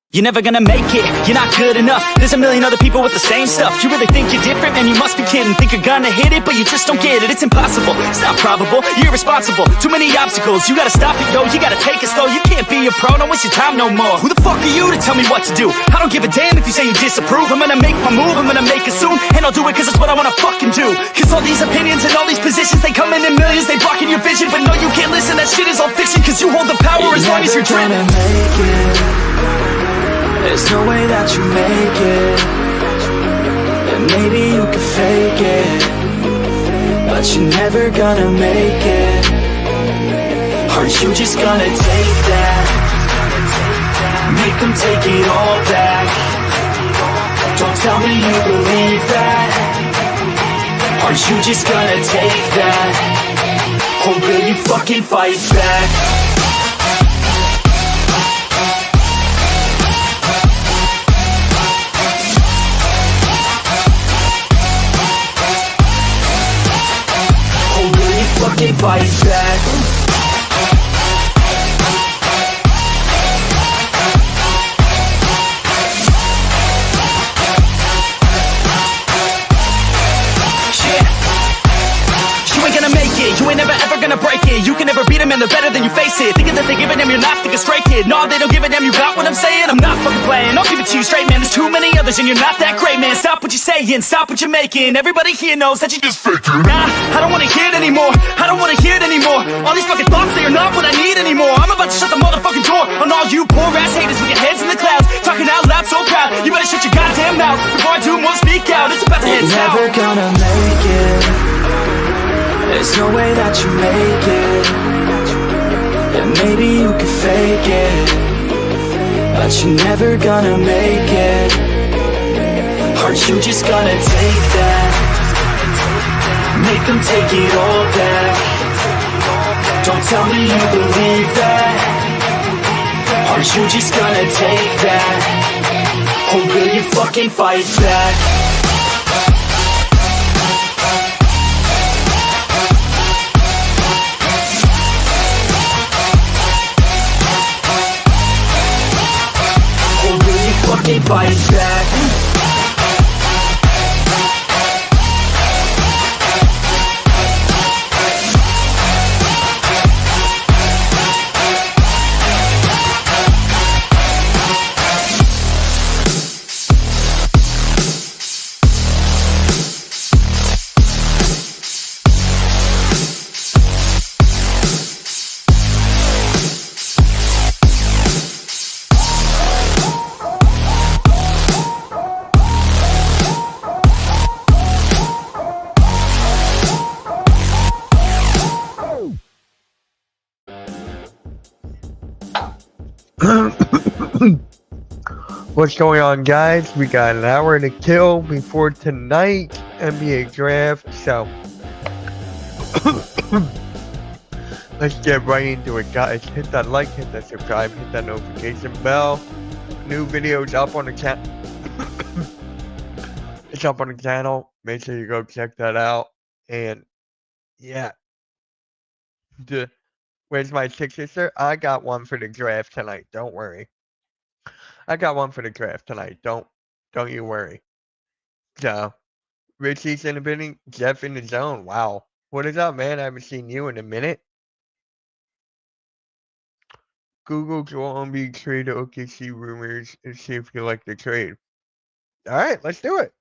You're never gonna make it, you're not good enough. There's a million other people with the same stuff. You really think you're different? Man, you must be kidding. Think you're gonna hit it, but you just don't get it. It's impossible, it's not probable, you're irresponsible. Too many obstacles, you gotta stop it, yo. You gotta take it slow, you can't be a pro. Don't waste your time no more. Who the fuck are you to tell me what to do? I don't give a damn if you say you disapprove. I'm gonna make my move, I'm gonna make it soon. And I'll do it cause it's what I wanna fucking do. Cause all these opinions and all these positions, they come in millions, they blocking your vision. But no, you can't listen, that shit is all fiction. Cause you hold the power as long as you're dreaming. There's no way that you make it. And maybe you can fake it, but you're never gonna make it. Are you just gonna take that? Make them take it all back. Don't tell me you believe that. Are you just gonna take that? Or will you fucking fight back? Fucking fight back. You ain't gonna make it, you ain't never ever gonna break it. You can never beat them and they're better than you face it. Thinking that they give a damn, you're not thinking straight, kid. No, they don't give a damn, you got what I'm saying? I'm not fucking playing, I'll give it to you straight, man. There's too many others and you're not that great, man. Stop what you're saying, stop what you're making. Everybody here knows that you just faking. Nah, I don't wanna hear it anymore, I don't wanna hear it anymore. All these fucking thoughts, they are not what I need anymore. I'm about to shut the motherfucking door on all you poor ass haters with your heads in the clouds, talking out loud so proud. You better shut your goddamn mouth before I do more speak out. It's about to head south. You're never gonna make it. There's no way that you make it. And maybe you can fake it, but you're never gonna make it. Are you just gonna take that? Make them take it all back. Don't tell me you believe that. Are you just gonna take that? Or will you fucking fight back? Fucking fight back. What's going on, guys? We got an hour to kill before tonight's NBA draft, so let's get right into it, guys. Hit that like, hit that subscribe, hit that notification bell. New videos up on the channel. It's up on the channel. Make sure you go check that out. And yeah, where's my sister? I got one for the draft tonight. Don't worry. I got one for the draft tonight. Don't you worry. So, Richie's in the building. Jeff in the zone. Wow. What is up, man? I haven't seen you in a minute. Google Joel Embiid trade to OKC rumors and see if you like the trade. All right, let's do it.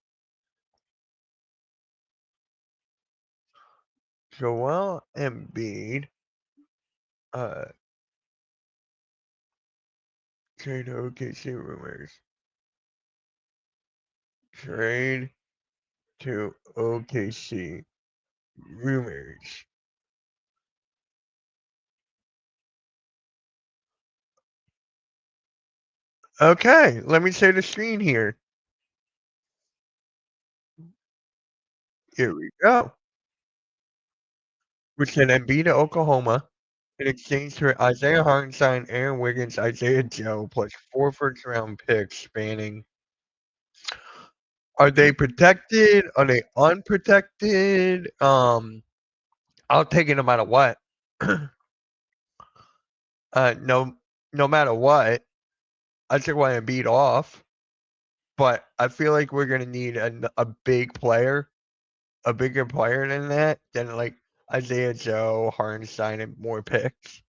Joel Embiid. Trade to OKC rumors. Trade to OKC rumors. Okay, let me share the screen here. Here we go. We sent Embiid to Oklahoma in exchange for Isaiah Hartenstein, Aaron Wiggins, Isaiah Joe, plus 4 first-round picks spanning. Are they protected? Are they unprotected? I'll take it no matter what. No matter what. I took one beat off, but I feel like we're gonna need a big player, a bigger player than that, than like Isaiah Joe, Hartenstein, and more picks.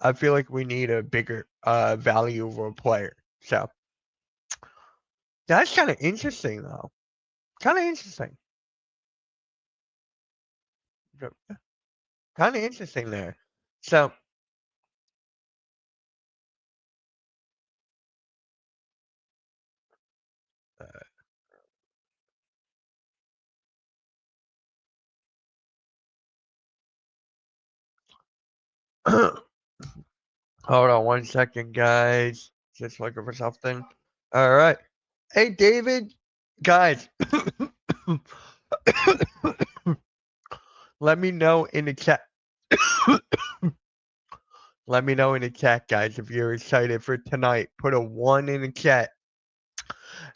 I feel like we need a bigger valuable player. So that's kind of interesting, though. Kind of interesting. Kind of interesting there. So. Hold on 1 second, guys. Just looking for something. All right. Hey, David. Guys. Let me know in the chat. Let me know in the chat, guys, if you're excited for tonight. Put a 1 in the chat.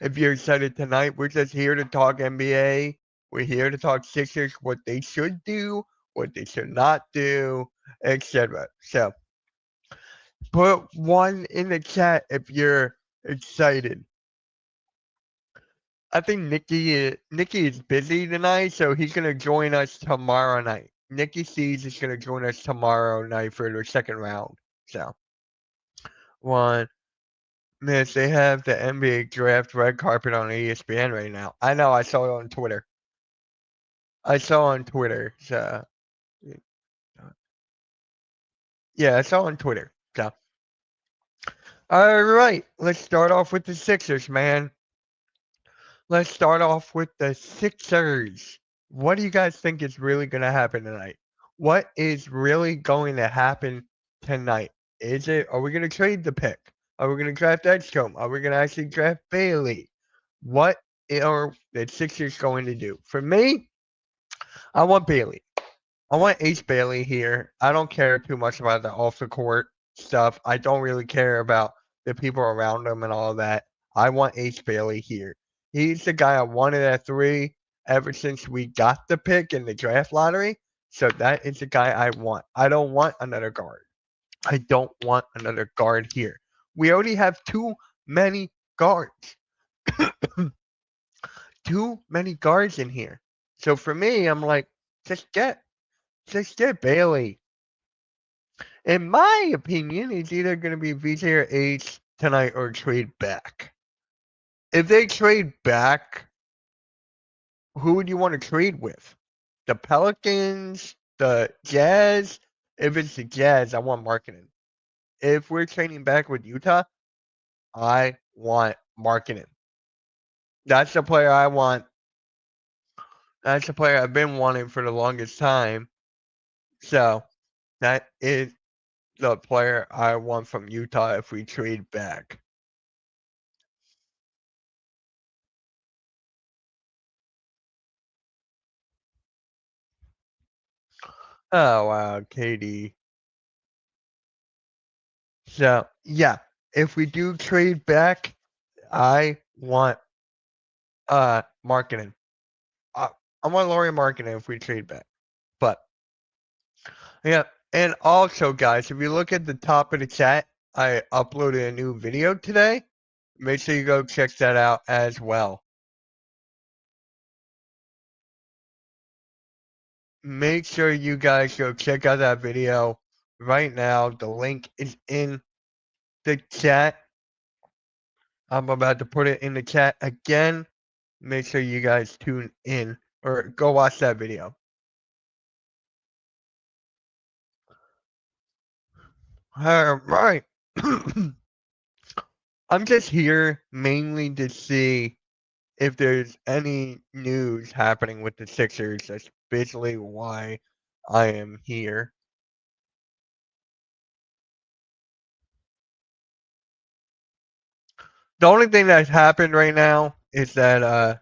If you're excited tonight, we're just here to talk NBA. We're here to talk Sixers, what they should do, what they should not do, etc. So put 1 in the chat if you're excited. I think Nikki is busy tonight, so he's gonna join us tomorrow night. Nikki C's is gonna join us tomorrow night for the second round. So 1. Miss, they have the NBA draft red carpet on ESPN right now. I know, I saw it on Twitter. So yeah, I saw on Twitter. So all right, let's start off with the Sixers, man. Let's start off with the Sixers. What do you guys think is really going to happen tonight? What is really going to happen tonight? Are we going to trade the pick? Are we going to draft Edgecombe? Are we going to actually draft Bailey? What are the Sixers going to do? For me, I want Bailey. I want Ace Bailey here. I don't care too much about the off the court stuff. I don't really care about the people around him and all of that. I want Ace Bailey here. He's the guy I wanted at 3 ever since we got the pick in the draft lottery. So that is the guy I want. I don't want another guard. I don't want another guard here. We already have too many guards. Too many guards in here. So for me, I'm like, just get Bailey. In my opinion, it's either going to be VJ or Ace tonight or trade back. If they trade back, who would you want to trade with? The Pelicans, the Jazz? If it's the Jazz, I want Markkanen. If we're trading back with Utah, I want Markkanen. That's the player I want. That's the player I've been wanting for the longest time. So that is the player I want from Utah if we trade back. Oh wow, KD. So yeah, if we do trade back, I want Markkanen. I want Lauri Markkanen if we trade back. But yeah, and also guys, if you look at the top of the chat, I uploaded a new video today. Make sure you go check that out as well. Make sure you guys go check out that video right now. The link is in the chat. I'm about to put it in the chat again. Make sure you guys tune in or go watch that video. All right. I'm just here mainly to see if there's any news happening with the Sixers. That's basically why I am here. The only thing that's happened right now is that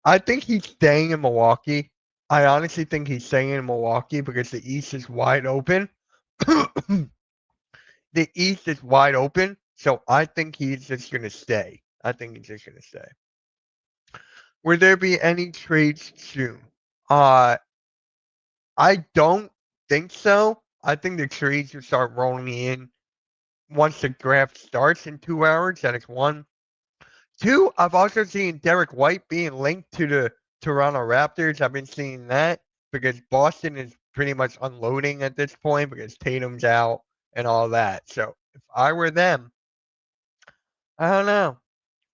I think he's staying in Milwaukee. I honestly think he's staying in Milwaukee because the East is wide open. The East is wide open, so I think he's just going to stay. Will there be any trades soon? I don't think so. I think the trades will start rolling in once the draft starts in 2 hours. That is one. Two, I've also seen Derek White being linked to the Toronto Raptors. I've been seeing that because Boston is pretty much unloading at this point because Tatum's out and all that. So if I were them, I don't know.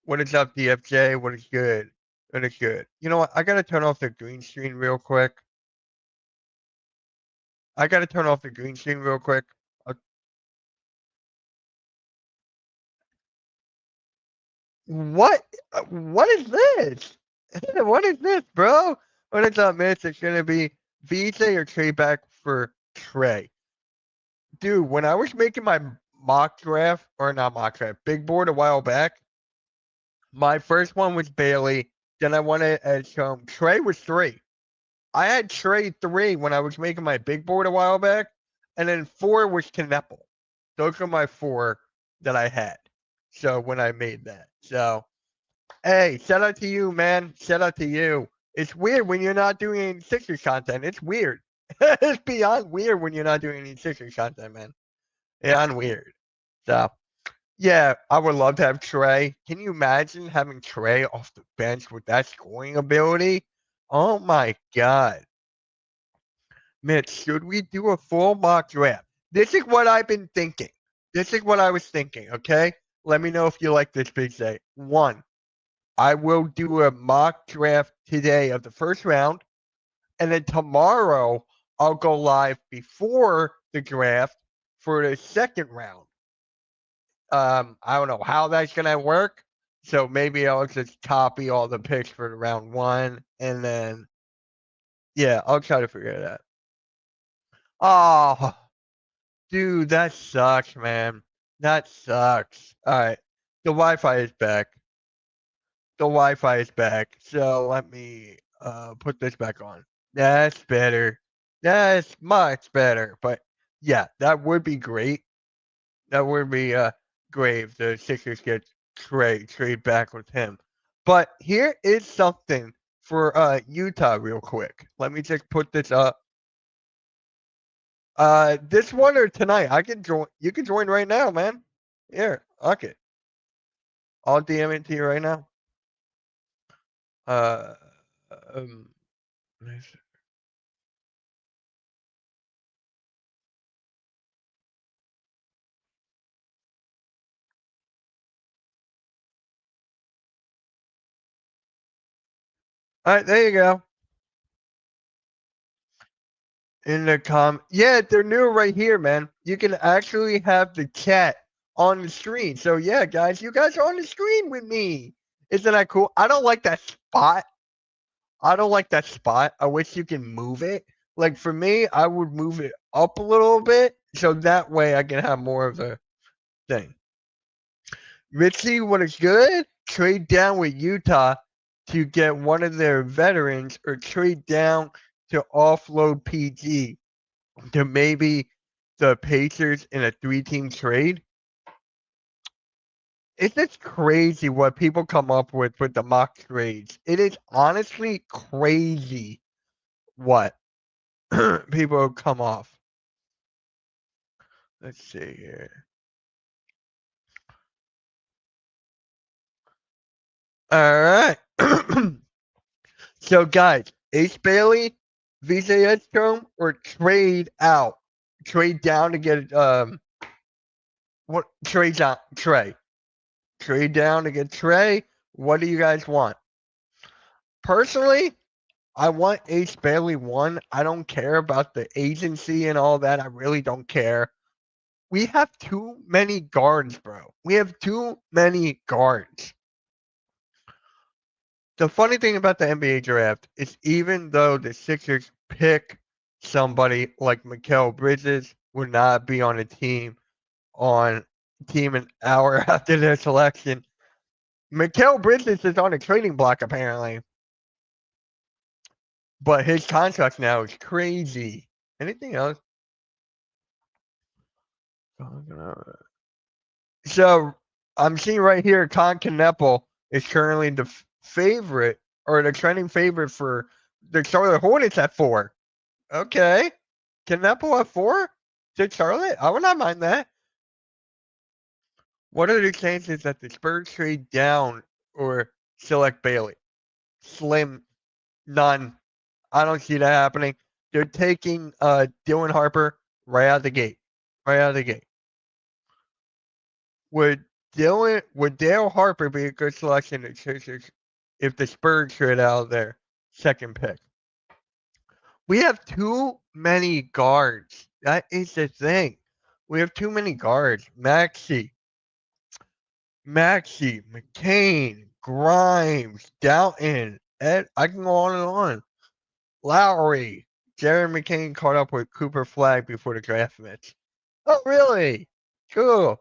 What is up, DFJ? What is good? What is good? You know what? I gotta turn off the green screen real quick. I gotta turn off the green screen real quick. What? What is this? What is this, bro? What is up, Mitch? It's gonna be VJ or trade back for Trey. Dude, when I was making my mock draft, or not mock draft, big board a while back, my first one was Bailey. Then I wanted as Trey was 3. I had Trey 3 when I was making my big board a while back, and then 4 was Knepel. Those are my 4 that I had. So when I made that. So hey, shout out to you, man. Shout out to you. It's weird when you're not doing any Sixers content. It's weird. It's beyond weird when you're not doing any Sixers content, man. Beyond weird. So, yeah, I would love to have Trey. Can you imagine having Trey off the bench with that scoring ability? Oh my God. Mitch, should we do a full mock draft? This is what I've been thinking. This is what I was thinking, okay? Let me know if you like this, Big Zay. 1, I will do a mock draft today of the first round, and then tomorrow I'll go live before the draft for the second round. I don't know how that's gonna work, so maybe I'll just copy all the picks for the round 1, and then yeah, I'll try to figure it out. Oh, dude, that sucks, man. That sucks. All right, the Wi-Fi is back. The Wi-Fi is back. So let me put this back on. That's better. That's much better. But yeah, that would be great. That would be great if the Sixers get trade back with him. But here is something for Utah real quick. Let me just put this up. This one or tonight? I can join. You can join right now, man. Here, okay. I'll DM it to you right now. Nice. All right, there you go. In the yeah, they're new right here, man. You can actually have the chat on the screen. So yeah, guys, you guys are on the screen with me. Isn't that cool? I don't like that spot. I don't like that spot. I wish you can move it. Like for me, I would move it up a little bit so that way I can have more of a thing. Richie, what is good? Trade down with Utah to get one of their veterans or trade down to offload PG to maybe the Pacers in a 3-team trade. It's just crazy what people come up with the mock trades. It is honestly crazy what people come off. Let's see here. All right. So, guys, Ace Bailey, VJ Edgecombe, or trade out? Trade down to get what trade down? Trey. Trade down to get Trey. What do you guys want? Personally, I want Ace Bailey 1. I don't care about the agency and all that. I really don't care. We have too many guards, bro. We have too many guards. The funny thing about the NBA draft is even though the Sixers pick somebody like Mikal Bridges would not be on a team an hour after their selection. Mikal Bridges is on a trading block apparently. But his contract now is crazy. Anything else? So I'm seeing right here, Con Knepel is currently the favorite or the trending favorite for the Charlotte Hornets at 4. Okay. Knepel at 4 to Charlotte? I would not mind that. What are the chances that the Spurs trade down or select Bailey? Slim. None. I don't see that happening. They're taking Dylan Harper right out the gate. Right out of the gate. Would Dale Harper be a good selection if the Spurs trade out their second pick? We have too many guards. That is the thing. We have too many guards. Maxey, McCain, Grimes, Downton, Ed. I can go on and on. Lowry, Jared McCain caught up with Cooper Flagg before the draft match. Oh, really? Cool.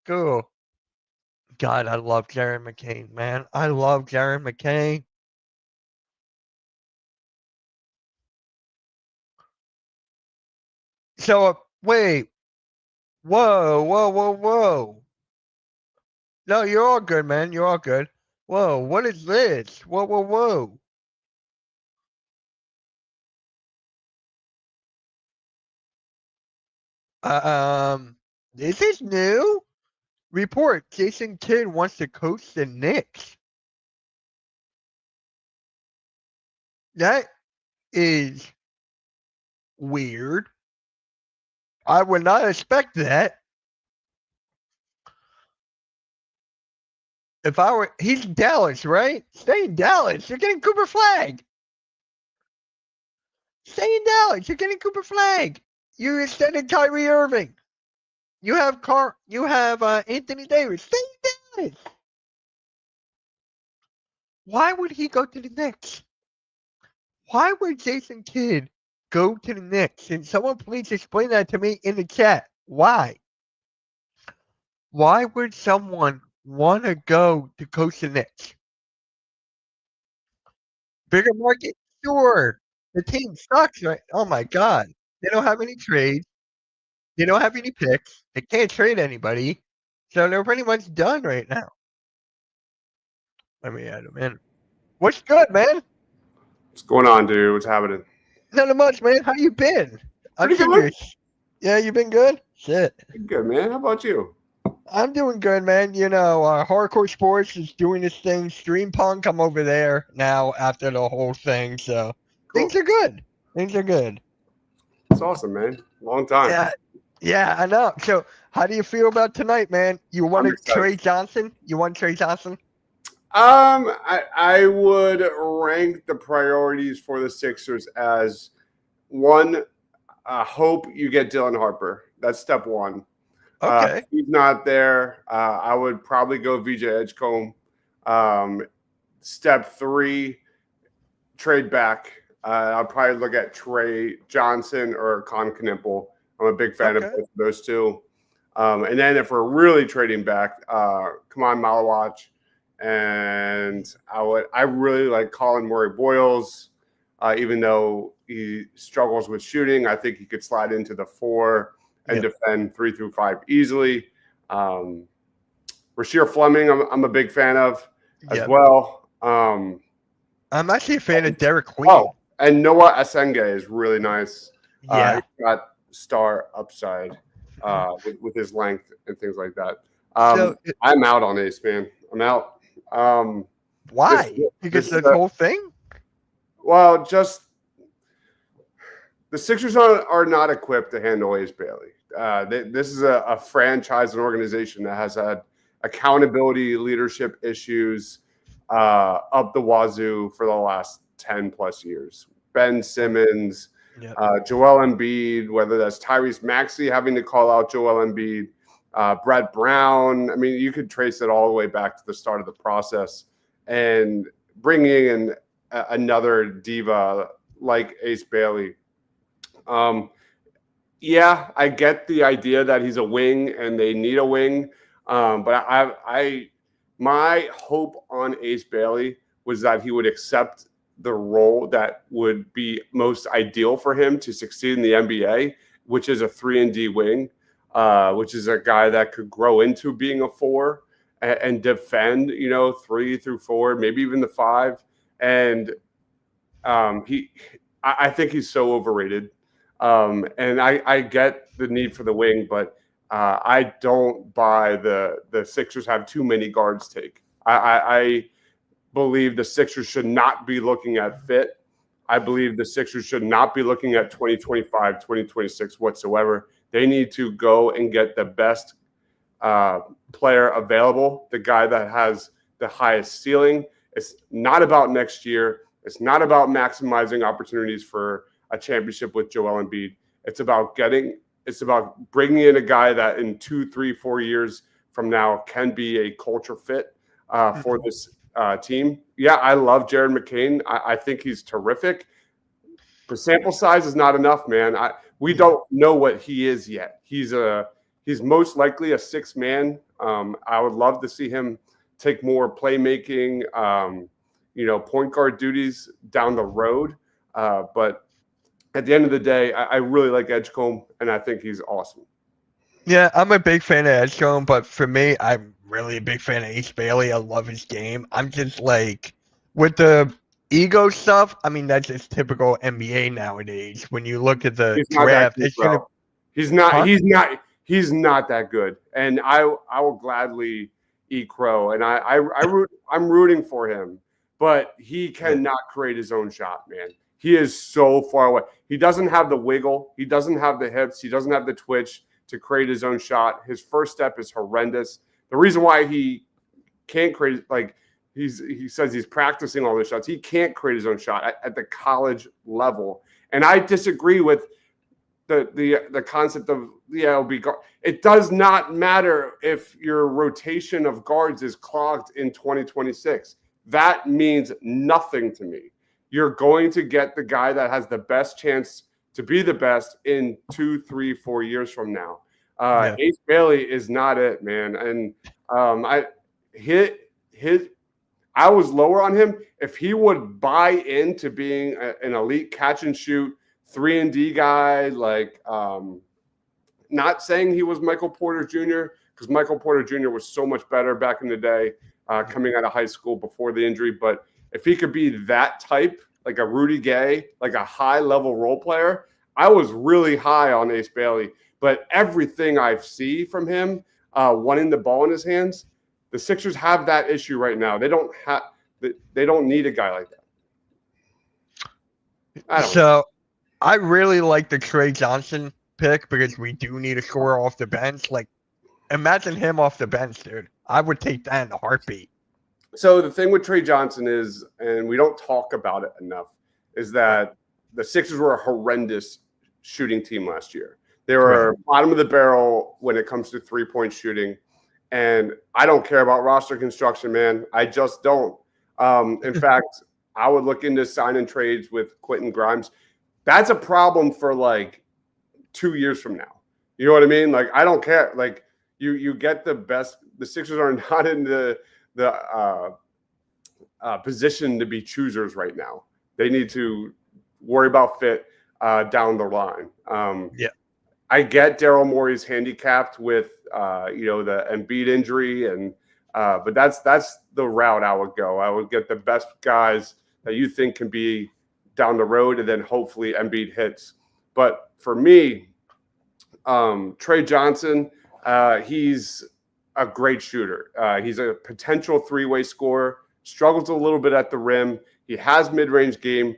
Cool. God, I love Jared McCain, man. I love Jared McCain. So, wait. Whoa. No, you're all good, man. You're all good. Whoa, what is this? Whoa. This is new? Report, Jason Kidd wants to coach the Knicks. That is weird. I would not expect that. If I were, he's in Dallas, right? Stay in Dallas. You're getting Cooper Flagg. Stay in Dallas. You're getting Cooper Flagg. You extended Kyrie Irving. You have Anthony Davis. Stay in Dallas. Why would he go to the Knicks? Why would Jason Kidd go to the Knicks? Can someone please explain that to me in the chat? Why? Why would someone want to go to coach the Knicks? Bigger market? Sure. The team sucks, right? Oh my God. They don't have any trades. They don't have any picks. They can't trade anybody. So they're pretty much done right now. Let me add them in. What's good, man? What's going on, dude? What's happening? Not much, man. How you been? Pretty good. Yeah, you been good? Shit. Good, man. How about you? I'm doing good, man. You know, Hardcore Sports is doing this thing. Stream Punk, I'm over there now after the whole thing. So Cool. things are good. Things are good. It's awesome, man. Long time. Yeah, I know. So how do you feel about tonight, man? You want I'm excited. Trey Johnson? You want Trey Johnson? I would rank the priorities for the Sixers as one, hope you get Dylan Harper. That's step one. Okay. If he's not there, I would probably go VJ Edgecombe. Step three, trade back. I'll probably look at Trey Johnson or Con Knippel. I'm a big fan of both of those two. And then if we're really trading back, come on, Malawach. And I really like Colin Murray-Boyles, even though he struggles with shooting. I think he could slide into the 4 and defend 3 through 5 easily. Rasheer Fleming, I'm a big fan of as well. I'm actually a fan of Derek Queen. Oh, and Noah Asenge is really nice. Yeah. He's got star upside with his length and things like that. I'm out on Ace, man. I'm out. Why? Because the whole thing? Well, just the Sixers are not equipped to handle Ace Bailey. This is a franchise and organization that has had accountability, leadership issues up the wazoo for the last 10 plus years. Ben Simmons, Joel Embiid, whether that's Tyrese Maxey having to call out Joel Embiid, Brett Brown. I mean, you could trace it all the way back to the start of the process, and bringing in another diva like Ace Bailey. Yeah, I get the idea that he's a wing and they need a wing. But my hope on Ace Bailey was that he would accept the role that would be most ideal for him to succeed in the NBA, which is a 3-and-D wing, which is a guy that could grow into being a 4 and defend, 3 through 4, maybe even the 5. And I think he's so overrated. And I get the need for the wing, but I don't buy the Sixers have too many guards take. I believe the Sixers should not be looking at fit. I believe the Sixers should not be looking at 2025, 2026 whatsoever. They need to go and get the best player available, the guy that has the highest ceiling. It's not about next year. It's not about maximizing opportunities for a championship with Joel Embiid. It's about bringing in a guy that in 2, 3, 4 years from now can be a culture fit for this team. Yeah, I love Jared McCain. I think he's terrific. The sample size is not enough, man. We don't know what he is yet. He's most likely a sixth man. I would love to see him take more playmaking, point guard duties down the road. But at the end of the day, I really like Edgecombe, and I think he's awesome. Yeah, I'm a big fan of Edgecombe, but for me, I'm really a big fan of Ace Bailey. I love his game. I'm just like, with the ego stuff, I mean, that's just typical NBA nowadays. When you look at the draft, he's not that good. And I will gladly eat crow. And I'm rooting for him, but he cannot create his own shot, man. He is so far away. He doesn't have the wiggle. He doesn't have the hips. He doesn't have the twitch to create his own shot. His first step is horrendous. The reason why he can't create, he says he's practicing all those shots. He can't create his own shot at the college level. And I disagree with the concept of the LB guard. It does not matter if your rotation of guards is clogged in 2026. That means nothing to me. You're going to get the guy that has the best chance to be the best in 2, 3, 4 years from now. Ace Bailey is not it, man. And I was lower on him. If he would buy into being an elite catch and shoot 3-and-D guy, not saying he was Michael Porter Jr., because Michael Porter Jr. was so much better back in the day, coming out of high school before the injury. But if he could be that type, like a Rudy Gay, like a high-level role player, I was really high on Ace Bailey. But everything I see from him, wanting the ball in his hands, the Sixers have that issue right now. They don't need a guy like that. I really like the Trey Johnson pick because we do need a scorer off the bench. Like, imagine him off the bench, dude. I would take that in a heartbeat. So the thing with Trey Johnson is, and we don't talk about it enough, is that the Sixers were a horrendous shooting team last year. They were bottom of the barrel when it comes to three-point shooting. And I don't care about roster construction, man. I just don't. In fact, I would look into sign and trades with Quentin Grimes. That's a problem for 2 years from now. You know what I mean? I don't care. You get the best. The Sixers are not in the position to be choosers right now. They need to worry about fit down the line. I get Daryl Morey's handicapped with the Embiid injury, but that's the route I would go. I would get the best guys that you think can be down the road, and then hopefully Embiid hits. But for me, Trey Johnson, he's a great shooter. He's a potential three-way scorer, struggles a little bit at the rim. He has mid-range game.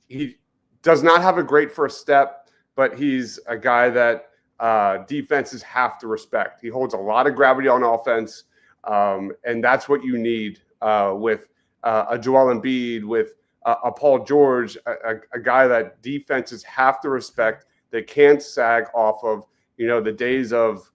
He does not have a great first step, but he's a guy that defenses have to respect. He holds a lot of gravity on offense, and that's what you need with a Joel Embiid, with a Paul George, a guy that defenses have to respect. They can't sag off of, the days of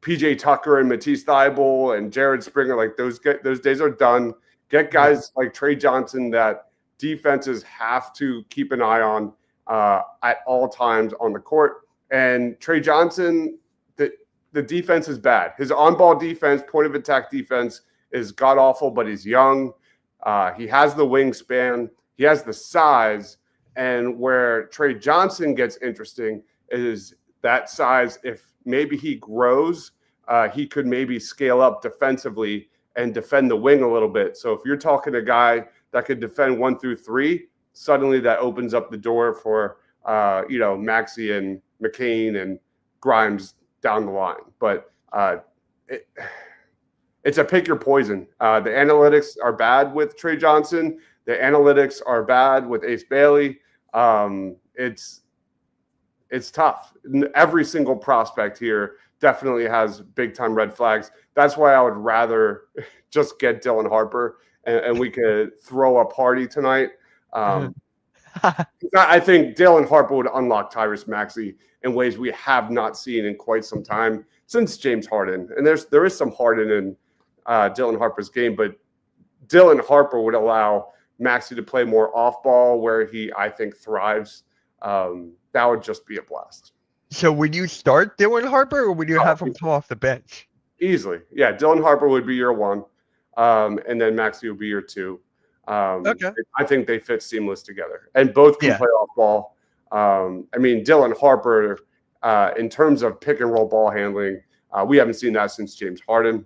PJ Tucker and Matisse Thybulle and Jared Springer. Those days are done. Get guys like Trey Johnson that defenses have to keep an eye on at all times on the court. And Trey Johnson, the defense is bad. His on-ball defense, point of attack defense is god-awful, but he's young. He has the wingspan. He has the size. And where Trey Johnson gets interesting is that size. If maybe he grows, he could maybe scale up defensively and defend the wing a little bit. So if you're talking a guy that could defend 1 through 3, suddenly that opens up the door for, Maxey and McCain and Grimes down the line. But it's a pick your poison. The analytics are bad with Trey Johnson. The analytics are bad with Ace Bailey. It's tough. Every single prospect here definitely has big time red flags. That's why I would rather just get Dylan Harper and we could throw a party tonight. I think Dylan Harper would unlock Tyrese Maxey in ways we have not seen in quite some time since James Harden. And there is some Harden in Dylan Harper's game, but Dylan Harper would allow Maxey to play more off ball where he, I think, thrives. That would just be a blast. So would you start Dylan Harper or would you have him come off the bench? Easily. Yeah, Dylan Harper would be your 1. And then Maxey would be your 2. Okay. I think they fit seamless together. And both can play off ball. I mean, Dylan Harper, in terms of pick and roll ball handling, we haven't seen that since James Harden.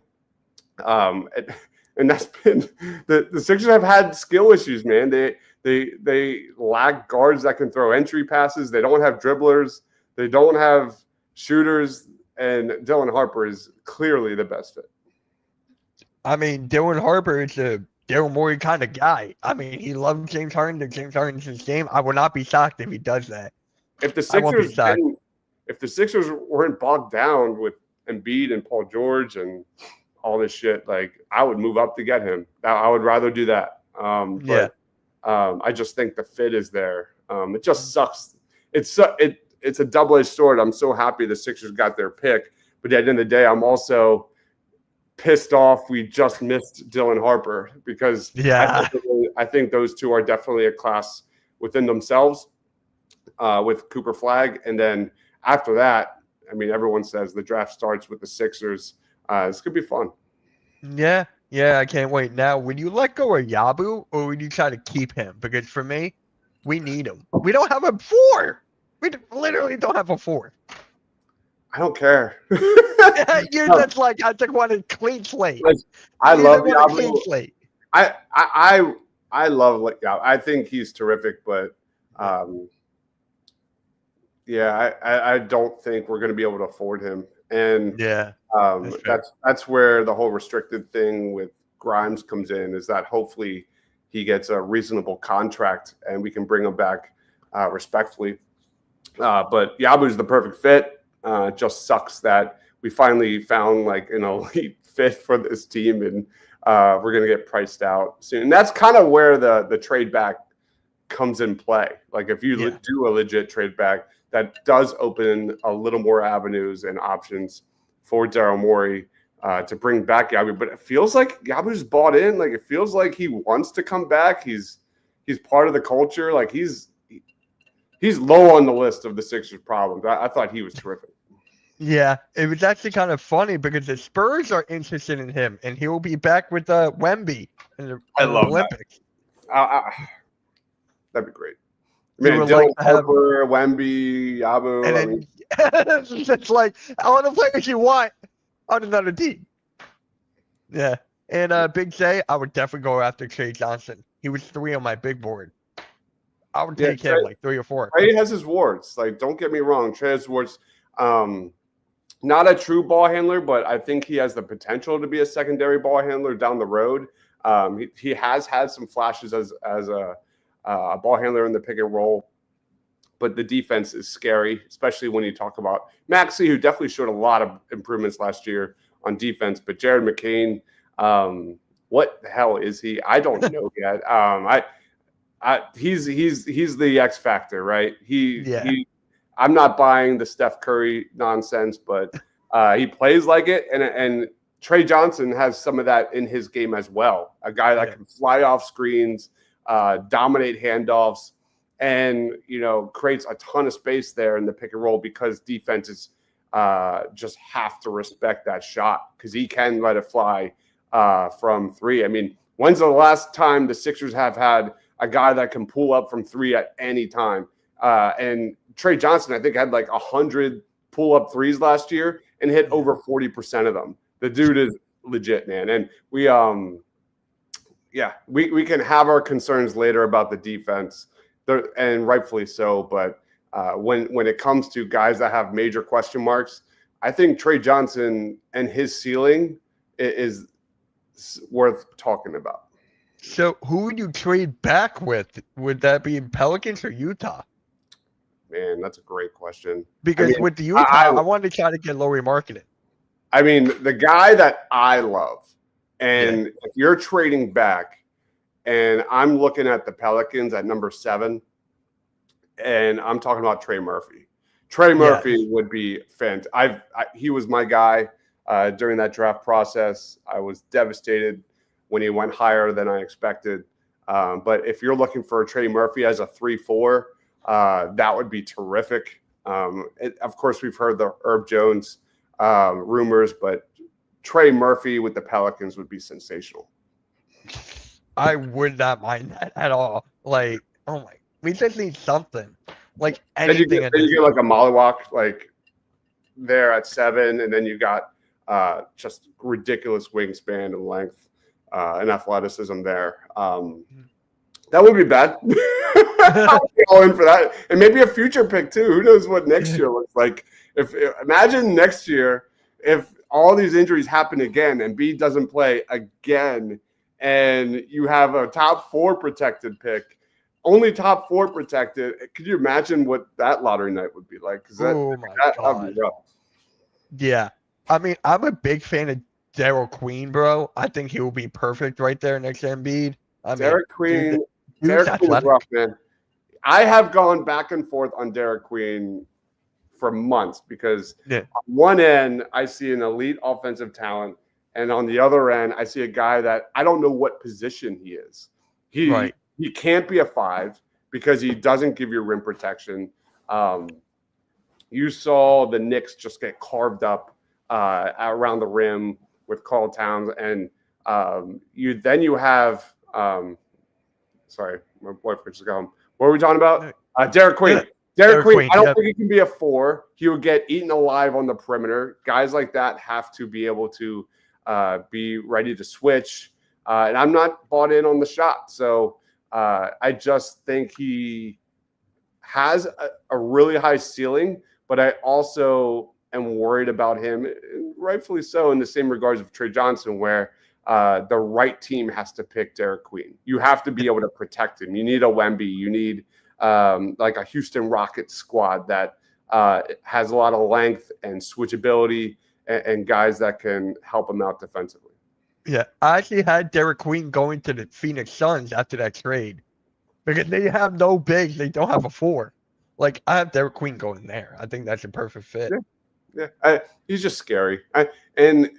And that's been the Sixers have had skill issues, man. They lack guards that can throw entry passes. They don't have dribblers. They don't have shooters. And Dylan Harper is clearly the best fit. I mean, Dylan Harper is a Daryl Morey kind of guy. I mean, he loves James Harden. And James Harden's his game. I would not be shocked if he does that. If the Sixers weren't bogged down with Embiid and Paul George and all this shit, like I would move up to get him. I would rather do that. I just think the fit is there. It just sucks. It's a double-edged sword. I'm so happy the Sixers got their pick, but at the end of the day, I'm also pissed off we just missed Dylan Harper because I think those two are definitely a class within themselves with Cooper Flagg. And then after that, I mean, everyone says the draft starts with the Sixers. This could be fun. Yeah, I can't wait. Now, would you let go of Yabu or would you try to keep him? Because for me, we need him. We don't have a 4. We literally don't have a 4. I don't care. You're just like, I just want a clean slate. I love Yabu. Clean slate. I love Yabu. I think he's terrific, but I don't think we're going to be able to afford him. And that's where the whole restricted thing with Grimes comes in, is that hopefully he gets a reasonable contract and we can bring him back respectfully. But Yabu's the perfect fit. It just sucks that we finally found like an elite fit for this team, and we're going to get priced out soon. And that's kind of where the trade back comes in play. Like if you do a legit trade back, that does open a little more avenues and options for Daryl Morey to bring back Yabu. But it feels like Yabu's bought in. Like it feels like he wants to come back. He's part of the culture. Like he's low on the list of the Sixers' problems. I thought he was terrific. Yeah, it was actually kind of funny because the Spurs are interested in him, and he will be back with Wemby in the Olympics. That'd be great. I mean, Dylan Harper, Wemby, Yabu. And it's like all the players you want on another team. Yeah, and Big J, I would definitely go after Trey Johnson. He was 3 on my big board. I would take him like 3 or 4. Trey has his warts. Like, don't get me wrong. Trey has warts. Not a true ball handler, but I think he has the potential to be a secondary ball handler down the road. He has had some flashes as a ball handler in the pick and roll, but the defense is scary, especially when you talk about Maxey, who definitely showed a lot of improvements last year on defense. But Jared McCain, what the hell is he? I don't know yet. He's the X factor, right? I'm not buying the Steph Curry nonsense, but he plays like it. And Trey Johnson has some of that in his game as well. A guy that can fly off screens, dominate handoffs, and creates a ton of space there in the pick and roll because defenses just have to respect that shot because he can let it fly from 3. I mean, when's the last time the Sixers have had a guy that can pull up from 3 at any time? And Trey Johnson, I think, had like 100 pull-up threes last year and hit over 40% of them. The dude is legit, man. And we can have our concerns later about the defense, and rightfully so. But when it comes to guys that have major question marks, I think Trey Johnson and his ceiling is worth talking about. So who would you trade back with? Would that be Pelicans or Utah? Man, that's a great question. Because with the Utah, I wanted to try to get Lauri Markkanen. I mean, the guy that I love, and if you're trading back, and I'm looking at the Pelicans at number 7, and I'm talking about Trey Murphy. Trey Murphy would be fantastic. He was my guy during that draft process. I was devastated when he went higher than I expected. But if you're looking for Trey Murphy as a 3-4, that would be terrific. Of course, we've heard the Herb Jones rumors, but Trey Murphy with the Pelicans would be sensational. I would not mind that at all. Like, oh my, we just need something. Like anything. Then you get like a Mollywalk like there at 7, and then you got just ridiculous wingspan and length and athleticism there. That would be bad. I'll be all in for that, and maybe a future pick too. Who knows what next year looks like? Imagine next year if all these injuries happen again and B doesn't play again, and you have a top 4 protected pick, only top 4 protected. Could you imagine what that lottery night would be like? Oh my God. Yeah, I mean, I'm a big fan of Daryl Queen, bro. I think he will be perfect right there next to Embiid. Derek Queen is rough, man. I have gone back and forth on Derek Queen for months because on one end, I see an elite offensive talent, and on the other end, I see a guy that I don't know what position he is. He can't be a 5 because he doesn't give you rim protection. You saw the Knicks just get carved up around the rim with Karl Towns, and you have sorry, my boyfriend just got home. What were we talking about? Derek Queen. Derek Queen. I don't think he can be a 4. He would get eaten alive on the perimeter. Guys like that have to be able to be ready to switch. And I'm not bought in on the shot. So I just think he has a really high ceiling, but I also am worried about him, rightfully so, in the same regards of Trey Johnson, where the right team has to pick Derek Queen. You have to be able to protect him. You need a Wemby. You need like a Houston Rockets squad that has a lot of length and switchability and guys that can help him out defensively. Yeah, I actually had Derek Queen going to the Phoenix Suns after that trade because they have no bigs. They don't have a 4. Like, I have Derek Queen going there. I think that's a perfect fit. Yeah. He's just scary. And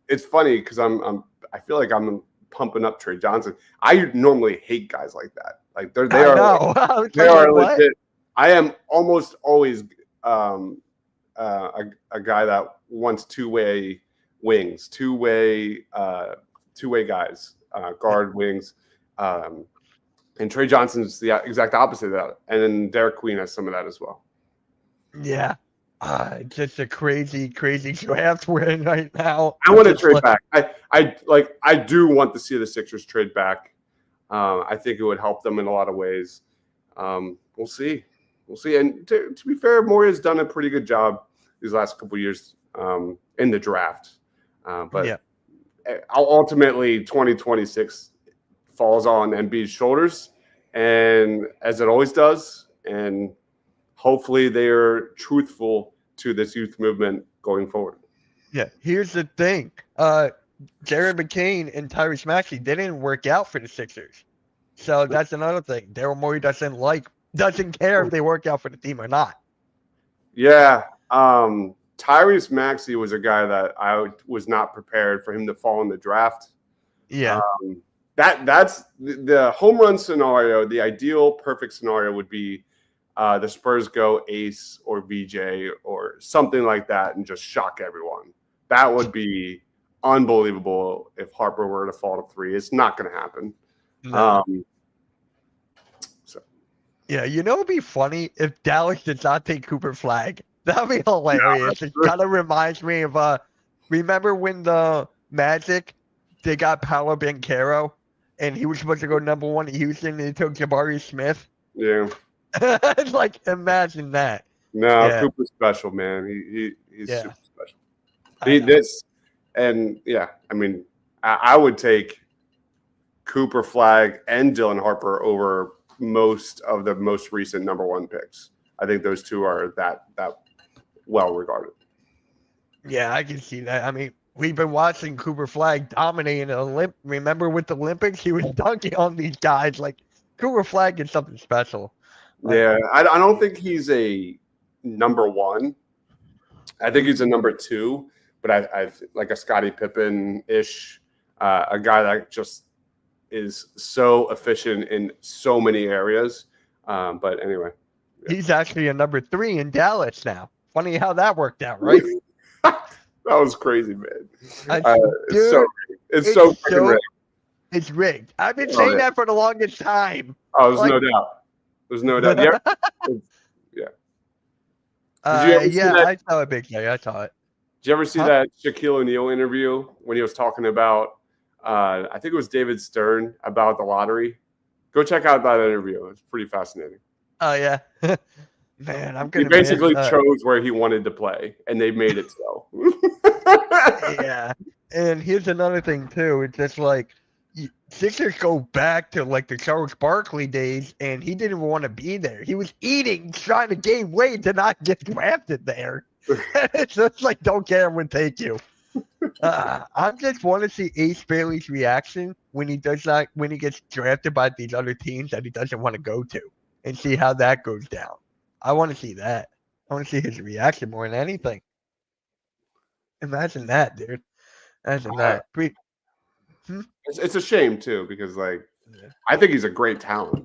it's funny because I feel like I'm pumping up Trey Johnson. I normally hate guys like that. Like they are legit. I am almost always a guy that wants two-way wings, two-way guys, guard wings. And Trey Johnson's the exact opposite of that. And then Derek Queen has some of that as well. Yeah. Just a crazy draft we're in right now. I want to trade back. I do want to see the Sixers trade back. I think it would help them in a lot of ways. We'll see. And to be fair, Moria's done a pretty good job these last couple of years in the draft. But ultimately, 2026 falls on Embiid's shoulders, and as it always does. And hopefully they are truthful to this youth movement going forward. Yeah, here's the thing. Jared McCain and Tyrese Maxey didn't work out for the Sixers. So that's another thing. Daryl Morey doesn't care if they work out for the team or not. Yeah. Tyrese Maxey was a guy that I was not prepared for him to fall in the draft. Yeah. That's the home run scenario. The ideal perfect scenario would be the Spurs go Ace or VJ or something like that and just shock everyone. That would be unbelievable if Harper were to fall to 3. It's not going to happen. No. Yeah, it'd be funny if Dallas did not take Cooper Flag. That'd be hilarious. It kind of reminds me of remember when the Magic they got Paolo Banchero and he was supposed to go number 1 in Houston and they took Jabari Smith? Yeah. It's like, imagine that. No, Yeah. Cooper's special, man. He's Yeah. super special. I know. I mean, I would take Cooper Flag and Dylan Harper over most of the most recent number 1 picks. I think those two are that well regarded. Yeah, I can see that. I mean, we've been watching Cooper Flag dominate in the Olymp. Remember with the Olympics, he was dunking on these guys. Like Cooper Flag is something special. Like, Yeah, I don't think he's a number 1. I think he's a number 2, but I like a Scottie Pippen ish, a guy that just is so efficient in so many areas. But anyway, he's actually a number 3 in Dallas now. Funny how that worked out, right? that was crazy, man. Dude, it's so freaking rigged. It's rigged. I've been saying that for the longest time. Oh, there's no doubt. There's no doubt. Yeah. I saw it, Big J. I saw it. Did you ever see that Shaquille O'Neal interview when he was talking about, I think it was David Stern, about the lottery? Go check out that interview. It's pretty fascinating. Oh, yeah. Man, I'm He gonna basically chose where he wanted to play, and they made it so. Yeah. And here's another thing, too. It's just like, Sixers go back to like the Charles Barkley days, and he didn't want to be there. He was eating, trying to gain weight to not get drafted there. It's just like, don't care, would take you. I just want to see Ace Bailey's reaction when he gets drafted by these other teams that he doesn't want to go to, and see how that goes down. I want to see that. I want to see his reaction more than anything. Imagine that, dude. Imagine that. It's a shame too, because I think he's a great talent,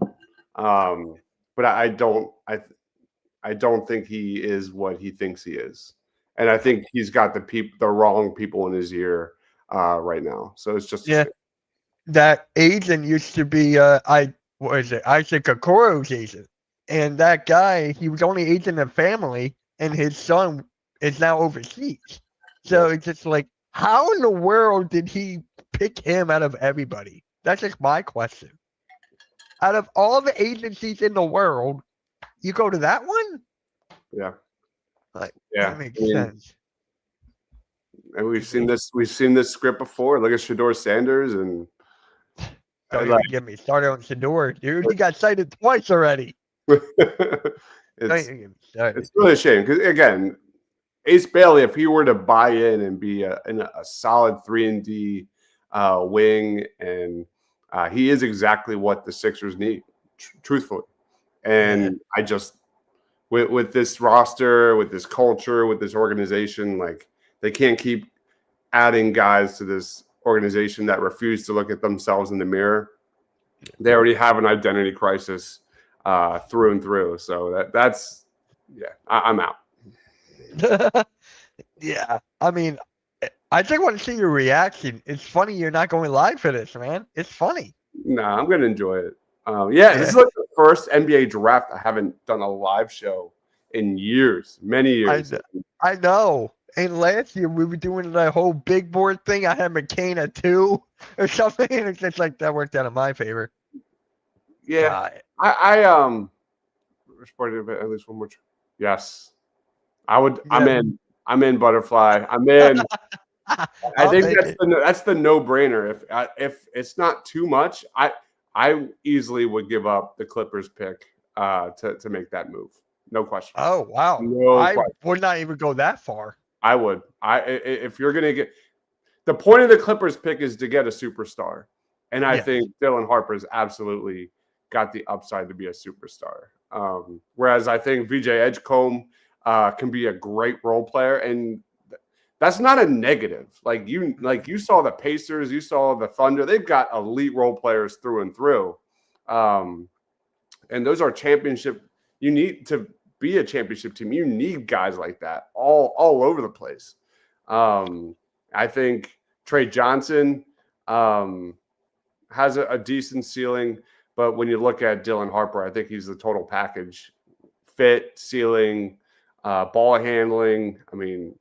but I don't think he is what he thinks he is, and I think he's got the wrong people in his ear right now. So it's just that agent used to be Isaac Okoro's agent, and that guy, he was only agent of family, and his son is now overseas. So it's just like, how in the world did he pick him out of everybody? That's just my question. Out of all the agencies in the world, you go to that one? Yeah. That makes sense. And we've seen this script before. Look at Shedeur Sanders, and don't even get me started on Shedeur, dude. He got cited twice already. It's really a shame, because again, Ace Bailey, if he were to buy in and be a solid 3-and-D wing, and he is exactly what the Sixers need, truthfully. And I just, with this roster, with this culture, with this organization, like, they can't keep adding guys to this organization that refuse to look at themselves in the mirror. They already have an identity crisis through and through. So I'm out. Yeah, I mean, I just want to see your reaction. It's funny you're not going live for this, man. It's funny. Nah, I'm gonna enjoy it. This is like the first NBA draft I haven't done a live show in years, many years. I know. And last year we were doing that whole big board thing. I had McCain at 2 or something, and it's just like that worked out in my favor. Yeah, I responded at least one more. Yes, I would. Yeah. I'm in Butterfly. I'm in. I think that's the no-brainer. If it's not too much, I easily would give up the Clippers pick to make that move. No question. Oh wow! I would not even go that far. I would. If you're gonna get, the point of the Clippers pick is to get a superstar, and I think Dylan Harper's absolutely got the upside to be a superstar. Whereas I think VJ Edgecombe can be a great role player, and that's not a negative. Like you saw the Pacers, you saw the Thunder. They've got elite role players through and through, and those are championship. You need to be a championship team. You need guys like that all over the place. I think Trey Johnson has a decent ceiling, but when you look at Dylan Harper, I think he's the total package: fit, ceiling, ball handling. I mean,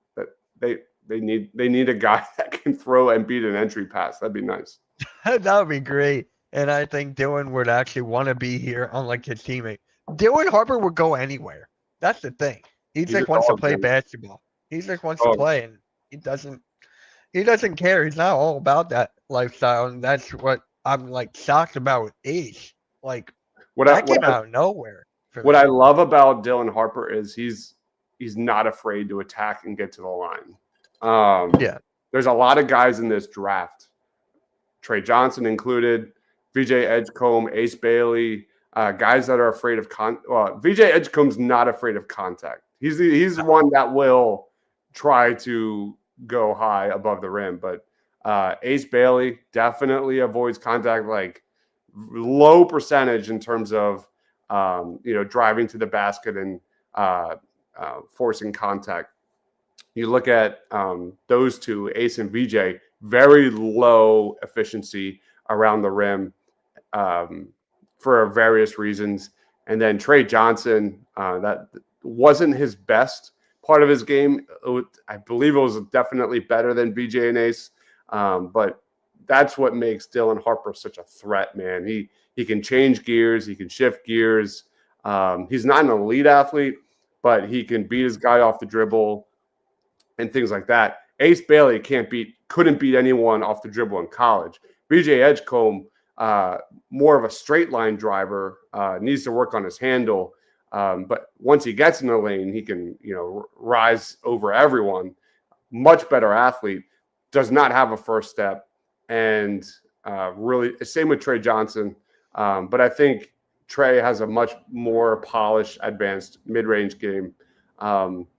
they need a guy that can throw and beat an entry pass. That'd be nice. That would be great. And I think Dylan would actually want to be here, unlike his teammate. Dylan Harper would go anywhere. That's the thing. He He's just a wants to dog, play man. basketball. He just wants to Dog. play, and he doesn't care. He's not all about that lifestyle, and that's what I'm like shocked about with Ace. Like that came out of nowhere. What I love about Dylan Harper is he's not afraid to attack and get to the line. Yeah. There's a lot of guys in this draft, Trey Johnson included, VJ Edgecombe, Ace Bailey, guys that are afraid of VJ Edgecombe's not afraid of contact. He's one that will try to go high above the rim, but Ace Bailey definitely avoids contact, like low percentage in terms of driving to the basket and forcing contact. You look at those two, Ace and VJ, very low efficiency around the rim for various reasons. And then Trey Johnson, that wasn't his best part of his game. I believe it was definitely better than VJ and Ace, but that's what makes Dylan Harper such a threat, man. He can change gears, he can shift gears. He's not an elite athlete, but he can beat his guy off the dribble and things like that. Ace Bailey couldn't beat anyone off the dribble in college. VJ Edgecombe, more of a straight line driver, needs to work on his handle. But once he gets in the lane, he can, rise over everyone. Much better athlete, does not have a first step. And really, same with Trey Johnson. But I think Trey has a much more polished, advanced mid-range game.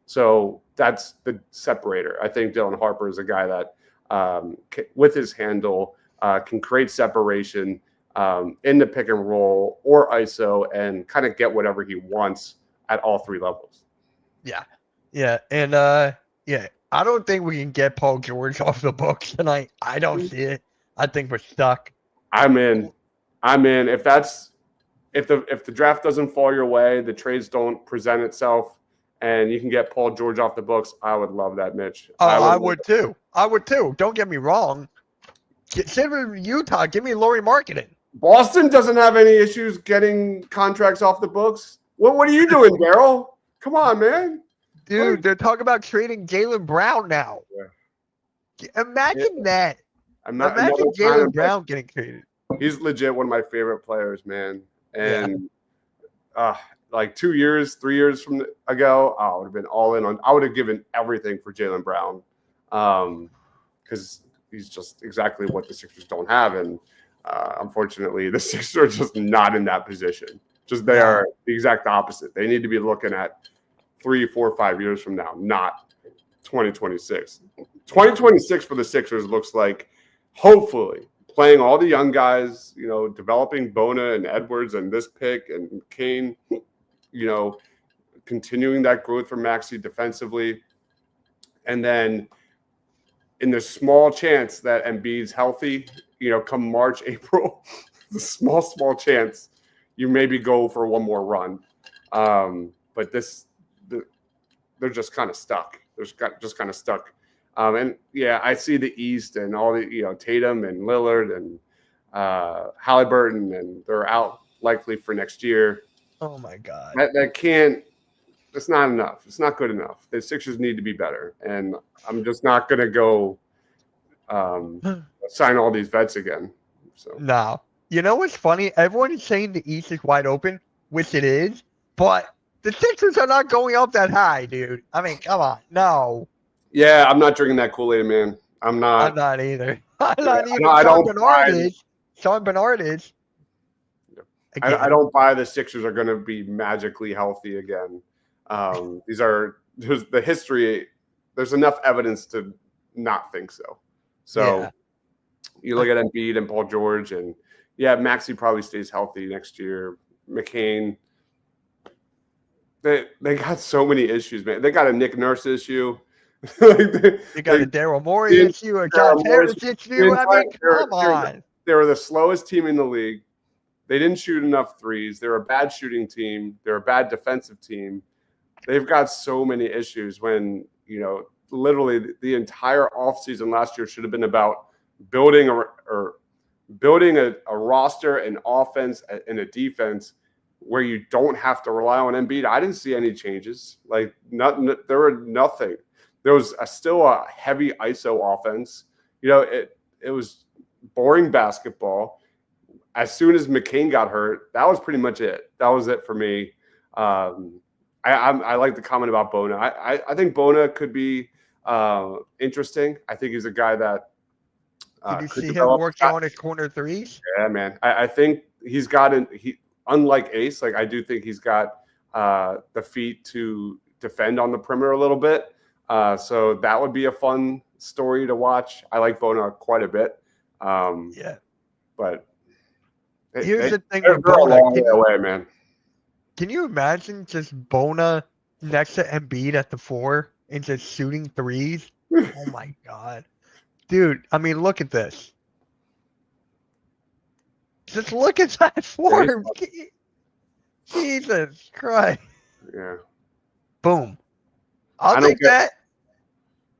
So that's the separator. I think Dylan Harper is a guy that, with his handle, can create separation in the pick and roll or ISO and kind of get whatever he wants at all three levels. Yeah. Yeah. And I don't think we can get Paul George off the books tonight. I don't see it. I think we're stuck. I'm in. If the draft doesn't fall your way, the trades don't present itself, and you can get Paul George off the books, I would love that, Mitch. Oh, I would too. I would too. Don't get me wrong. Consider Utah. Give me Lauri Markkanen. Boston doesn't have any issues getting contracts off the books. What are you doing, Daryl? Come on, man. Dude, they're talking about trading Jaylen Brown now. Yeah. Imagine that. Imagine Jaylen Brown getting traded. He's legit one of my favorite players, man. And like 2 years, 3 years ago, I would have been all in on. I would have given everything for Jaylen Brown, because he's just exactly what the Sixers don't have. And unfortunately, the Sixers are just not in that position. They are the exact opposite. They need to be looking at 3, 4, 5 years from now, not 2026. 2026 for the Sixers looks like, hopefully, playing all the young guys, developing Bona and Edwards and this pick and Kane, continuing that growth for Maxey defensively. And then in the small chance that Embiid's healthy, come March, April, the small chance you maybe go for one more run. But they're just kind of stuck. They're just kind of stuck. And I see the East and all the, Tatum and Lillard and Halliburton, and they're out likely for next year. Oh my God. It's not enough. It's not good enough. The Sixers need to be better. And I'm just not going to go sign all these vets again. So No. You know what's funny? Everyone's saying the East is wide open, which it is, but the Sixers are not going up that high, dude. I mean, come on. No. Yeah, I'm not drinking that Kool-Aid, man. I'm not. I'm not either. I'm not even. I don't Sean Bernard is. I don't buy the Sixers are going to be magically healthy again. There's the history. There's enough evidence to not think so. So you look at Embiid and Paul George, and Maxey probably stays healthy next year. McCain. They got so many issues, man. They got a Nick Nurse issue. You got a Daryl Morey issue, a John Harris issue. I mean, come on. They were the slowest team in the league. They didn't shoot enough threes. They're a bad shooting team. They're a bad defensive team. They've got so many issues when, literally the entire offseason last year should have been about building a roster, an offense, and a defense where you don't have to rely on Embiid, I didn't see any changes. Like there were nothing. There was still a heavy ISO offense. It was boring basketball. As soon as McCain got hurt, that was pretty much it. That was it for me. I like the comment about Bona. I think Bona could be interesting. I think he's a guy that Did you see him working on his corner threes? Yeah, man. I think he's got unlike Ace, like I do think he's got the feet to defend on the perimeter a little bit. So that would be a fun story to watch. I like Bona quite a bit. Yeah. But here's the thing they're with Bona. a long way away, man. Can you imagine just Bona next to Embiid at the 4 and just shooting threes? Oh my God. Dude, I mean, look at this. Just look at that form. Jesus Christ. Yeah. Boom. I'll take that.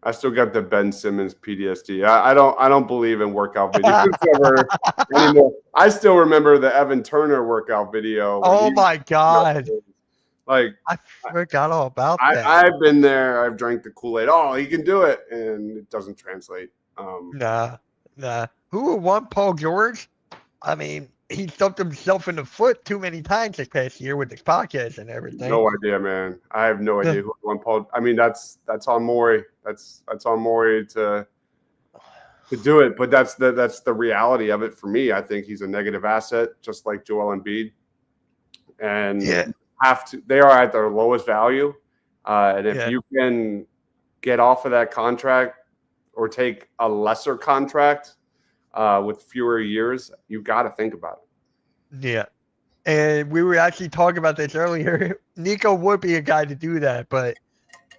I still got the Ben Simmons PTSD. I don't believe in workout videos anymore. I still remember the Evan Turner workout video. Oh my God. Like I forgot all about that. I've been there. I've drank the Kool-Aid. Oh, he can do it. And it doesn't translate. Nah. Who won Paul George? I mean, he stuffed himself in the foot too many times this past year with his podcast and everything. No idea, man. I have no idea who won Paul. I mean, that's on Morey. That's on Morey to do it. But that's the reality of it for me. I think he's a negative asset, just like Joel Embiid. And they are at their lowest value. And if you can get off of that contract or take a lesser contract with fewer years, you got to think about it. Yeah. And we were actually talking about this earlier. Nico would be a guy to do that, but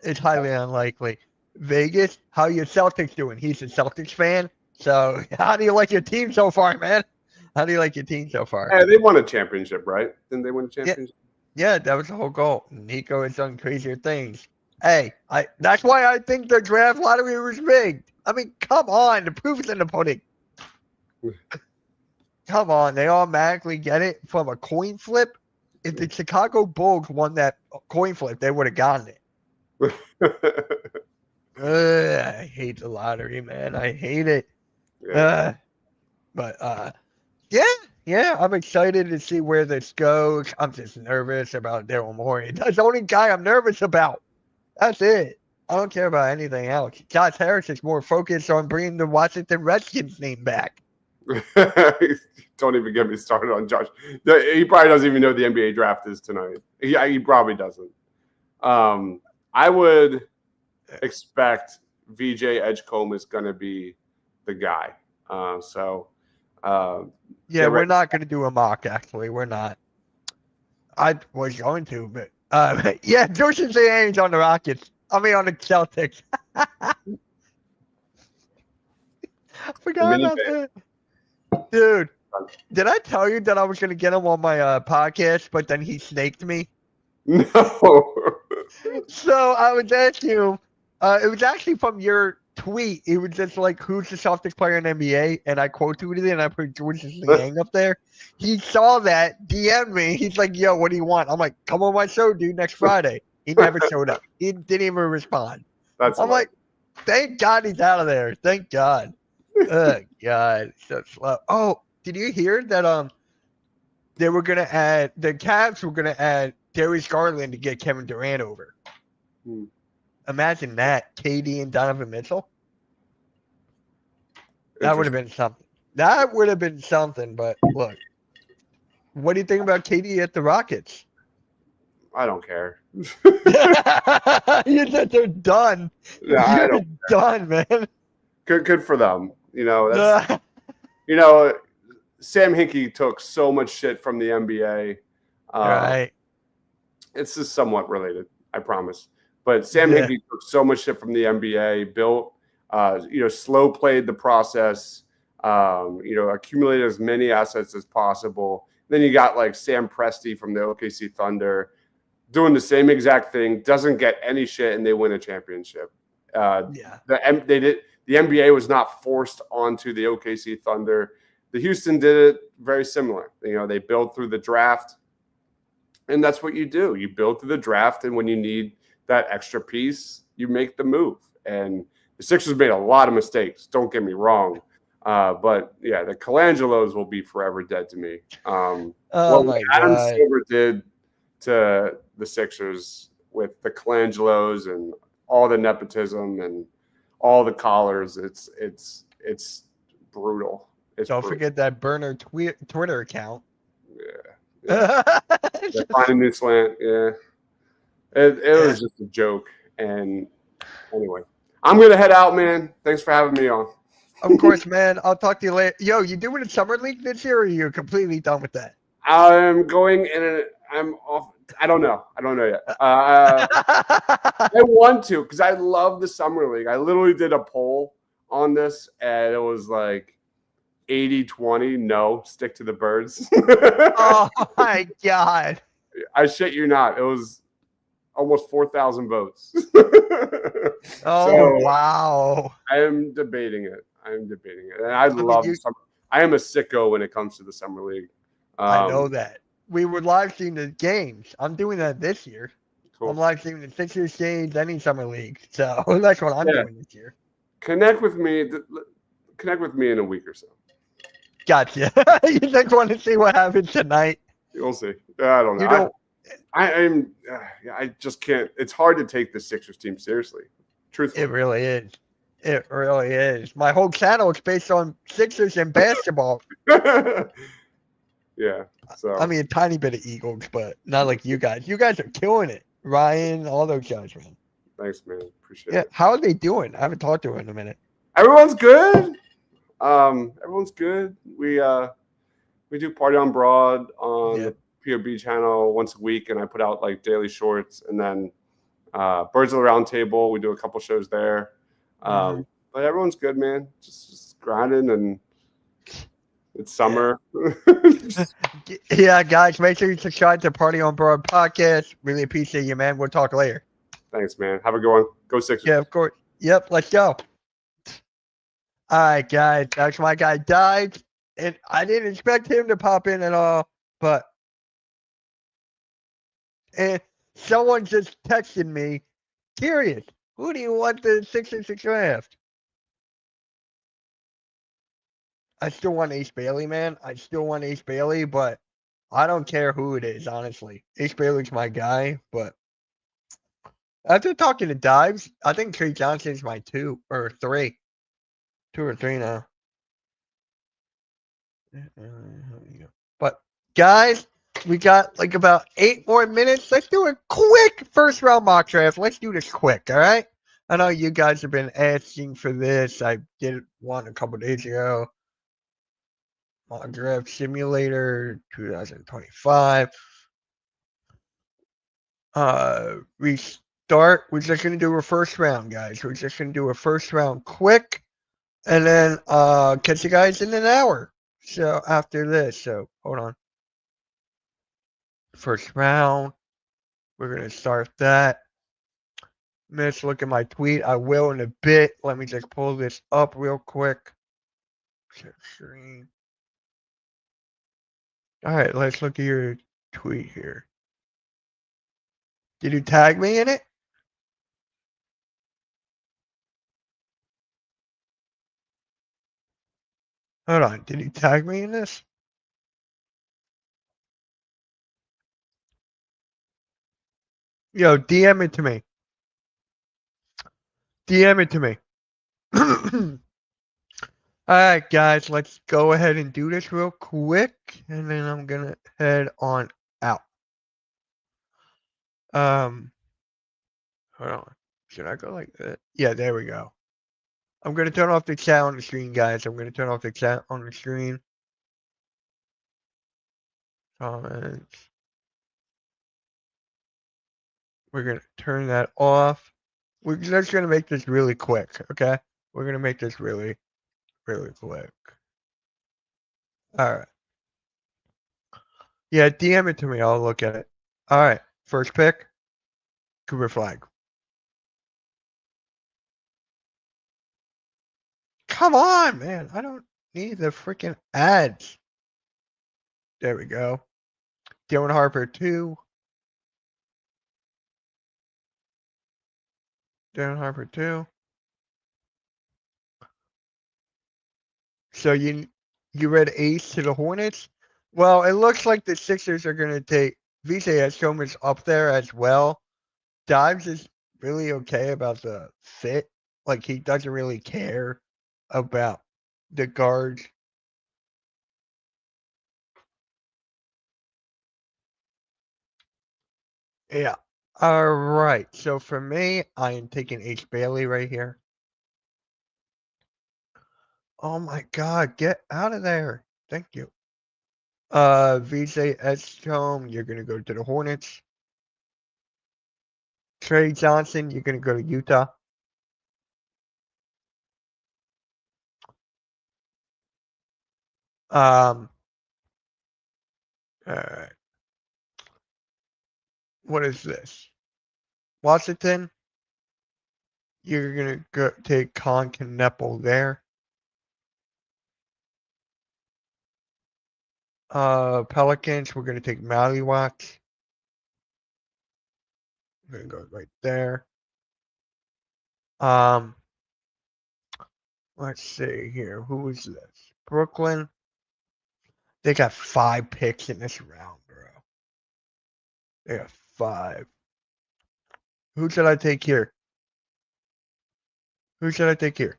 it's highly unlikely. Vegas, how your Celtics doing? He's a Celtics fan. So how do you like your team so far, man? How do you like your team so far? Yeah, they won a championship, right? Didn't they win a championship? Yeah, that was the whole goal. Nico has done crazier things. Hey, that's why I think the draft lottery was rigged. I mean, come on. The proof is in the pudding. Come on. They automatically get it from a coin flip. If the Chicago Bulls won that coin flip, they would have gotten it. I hate the lottery, man. I hate it. Yeah. Yeah, I'm excited to see where this goes. I'm just nervous about Daryl Morey. That's the only guy I'm nervous about. That's it. I don't care about anything else. Josh Harris is more focused on bringing the Washington Redskins name back. Don't even get me started on Josh. He probably doesn't even know what the NBA draft is tonight. He probably doesn't. I would expect VJ Edgecombe is going to be the guy. Yeah, we're not going to do a mock, actually. We're not. I was going to, but yeah, Joseph Ainge on the Rockets. I mean, on the Celtics. I forgot about that. Dude, did I tell you that I was going to get him on my podcast, but then he snaked me? No. So I was asking him, it was actually from your tweet. It was just like, who's the Celtics player in the NBA? And I quote tweeted it, and I put George Liang up there. He saw that, DM'd me. He's like, yo, what do you want? I'm like, come on my show, dude, next Friday. He never showed up. He didn't even respond. I'm like, thank God he's out of there. Thank God. Oh, God. So slow. Oh, did you hear that they were going to add, the Cavs were going to add Darius Garland to get Kevin Durant over? Imagine that, KD and Donovan Mitchell. That would have been something. That would have been something, but look. What do you think about KD at the Rockets? I don't care. You said they're done. Yeah, I don't care. Done, man. Good for them. That's Sam Hinkie took so much shit from the NBA. Right. It's just somewhat related, I promise. But Sam Hinkie took so much shit from the NBA, built, slow played the process, accumulated as many assets as possible. Then you got like Sam Presti from the OKC Thunder doing the same exact thing, doesn't get any shit, and they win a championship. The NBA was not forced onto the OKC Thunder. The Houston did it very similar. They built through the draft, And that's what you do. You build to the draft, and when you need that extra piece, you make the move. And the Sixers made a lot of mistakes. Don't get me wrong. But yeah, the Colangelos will be forever dead to me. Oh What my Adam God. Silver did to the Sixers with the Colangelos and all the nepotism and all the collars, it's brutal. It's Don't brutal. forget that burner Twitter account. Yeah. They're finding new slant. Yeah. It was just a joke. And anyway, I'm going to head out, man. Thanks for having me on. Of course, man. I'll talk to you later. Yo, you doing a summer league this year, or are you completely done with that? I'm going in. I'm off. I don't know. I don't know yet. I want to because I love the summer league. I literally did a poll on this, and it was like 80-20. No, stick to the birds. Oh my God. I shit you not. It was almost 4,000 votes. Oh, So, wow. I am debating it. And I love summer. I am a sicko when it comes to the summer league. I know that. We would live stream the games. I'm doing that this year. Cool. I'm live streaming the Sixers games, any summer league. So that's what I'm doing this year. Connect with me in a week or so. Gotcha. You just want to see what happens tonight? You'll see. I don't know. I just can't. It's hard to take the Sixers team seriously. Truthfully. It really is. It really is. My whole channel is based on Sixers and basketball. Yeah. So I mean, a tiny bit of Eagles, but not like you guys. You guys are killing it. Ryan, all those guys, man. Thanks, man. Appreciate Yeah. it. How are they doing? I haven't talked to them in a minute. Everyone's good. Everyone's good. We do Party on Broad on the POB channel once a week, and I put out like daily shorts, and then Birds of the Round Table. We do a couple shows there. But everyone's good, man. Just grinding, and it's summer. Yeah, guys, make sure you subscribe to Party on Broad podcast. Really appreciate you, man. We'll talk later. Thanks, man. Have a good one. Go Sixers. Yeah, of course. Yep, let's go. All right, guys. That's my guy died, and I didn't expect him to pop in at all, but and someone just texted me, curious, who do you want the Sixers to draft? I still want Ace Bailey, man. I still want Ace Bailey, but I don't care who it is, honestly. Ace Bailey's my guy, but after talking to Dives, I think Trey Johnson's my 2 or 3. 2 or 3 now. But guys, we got like about 8 more minutes. Let's do a quick first round mock draft. Let's do this quick, all right? I know you guys have been asking for this. I did one a couple days ago. Mock draft simulator 2025. Restart. We're just gonna do a first round, guys. We're just gonna do a first round quick, and then catch you guys in an hour. So after this, so hold on. First round. We're gonna start that. Let's look at my tweet. I will in a bit. Let me just pull this up real quick. Share screen. All right, let's look at your tweet here. Did you tag me in it? Hold on. Did you tag me in this? Yo, DM it to me. DM it to me. All right, guys, let's go ahead and do this real quick, and then I'm gonna head on out. Hold on. Should I go like that? Yeah, there we go. I'm gonna turn off the chat on the screen, guys. I'm gonna turn off the chat on the screen. Comments. We're gonna turn that off. We're just gonna make this really quick, okay? We're gonna make this really quick. All right. Yeah, DM it to me. I'll look at it. All right. First pick, Cooper Flag. Come on, man. I don't need the freaking ads. There we go. Dylan Harper 2. Darren Harper too. So you read ace to the Hornets? Well, it looks like the Sixers are going to take VJ is up there as well. Dives is really okay about the fit. Like he doesn't really care about the guards. Yeah. All right. So for me, I am taking H. Bailey right here. Oh my God, get out of there. Thank you. VJ Edstrom, you're gonna go to the Hornets. Trey Johnson, you're gonna go to Utah. All right. What is this? Washington, you're gonna go take Con Kneppel there. Pelicans, we're gonna take Mallywatch. We're gonna go right there. Let's see here. Who is this? Brooklyn. They got 5 picks in this round, bro. They got 5. Who should I take here? Who should I take here?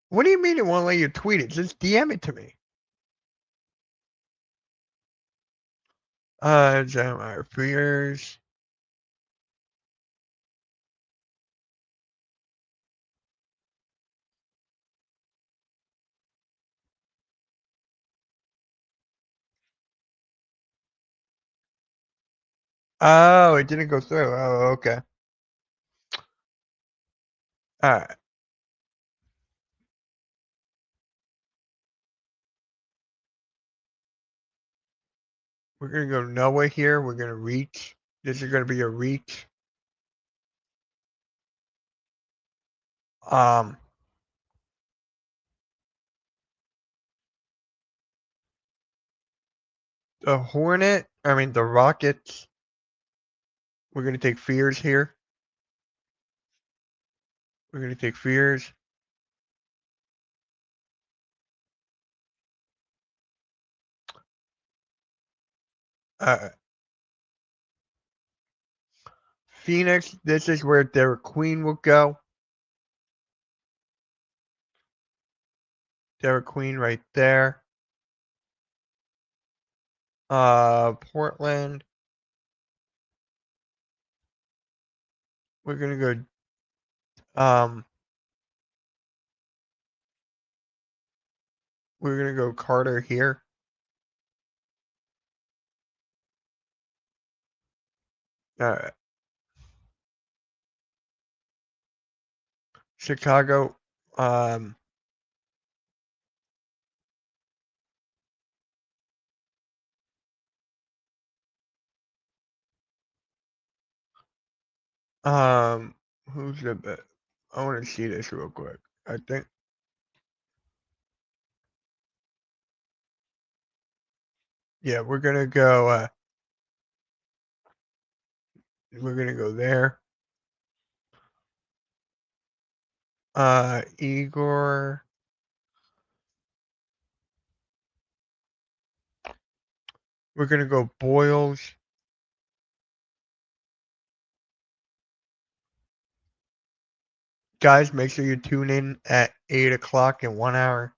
What do you mean it won't let you tweet it? Just DM it to me. Jeremiah Fears. Oh, it didn't go through. Oh, okay. All right. We're gonna go Noah here. We're gonna reach. This is gonna be a reach. The Hornet. I mean the Rockets. We're gonna take Fears here. We're gonna take Fears. Phoenix. This is where Derek Queen will go. Derek Queen right there. Portland. We're gonna go. We're gonna go Carter here. All right. Chicago. Who's the best? I want to see this real quick. I think. Yeah, we're gonna go. We're gonna go there. Igor. We're gonna go Boyles. Guys, make sure you tune in at 8 o'clock in 1 hour.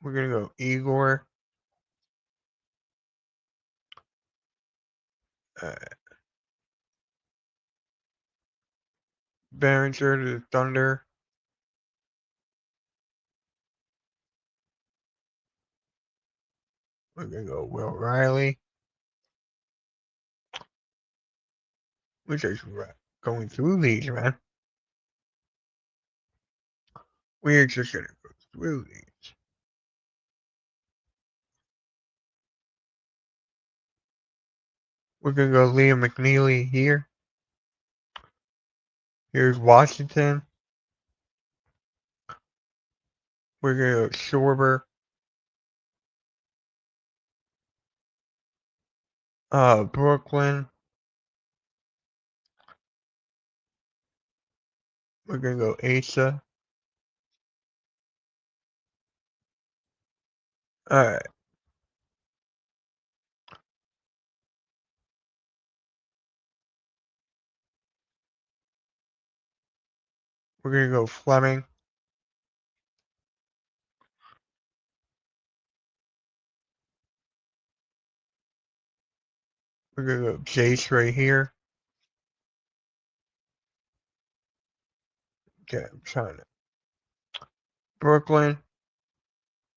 We're gonna go Igor. Behringer to the Thunder. We're gonna go Will Riley. We're just going through these, man. We're just gonna go through these. We're gonna go Liam McNeely here. Here's Washington. We're gonna go Schwarber. Brooklyn. We're gonna go Asa. Alright. We're gonna go Fleming. We're gonna go Jace right here. Okay, I'm trying to. Brooklyn.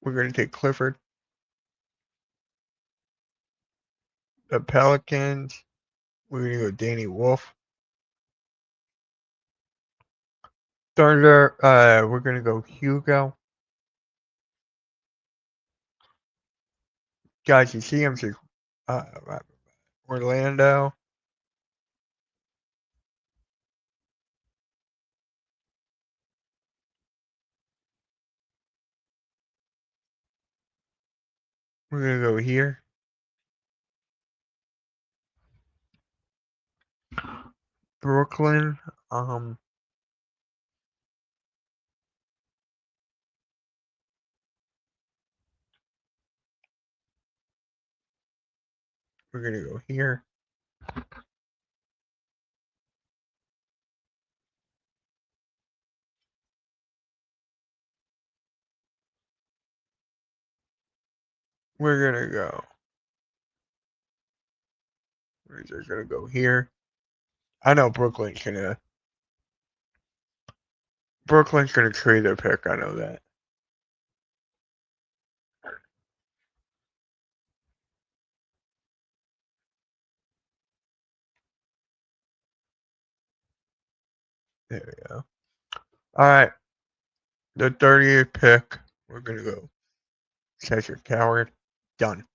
We're gonna take Clifford. The Pelicans. We're gonna go Danny Wolf. Thunder. We're gonna go Hugo. Guys, you see him? Orlando. We're gonna go here. Brooklyn. We're gonna go here. We're gonna go. We're just gonna go here. I know Brooklyn's gonna trade their pick. I know that. There we go. All right. The 30th pick. We're gonna go Cheshire Coward. Done.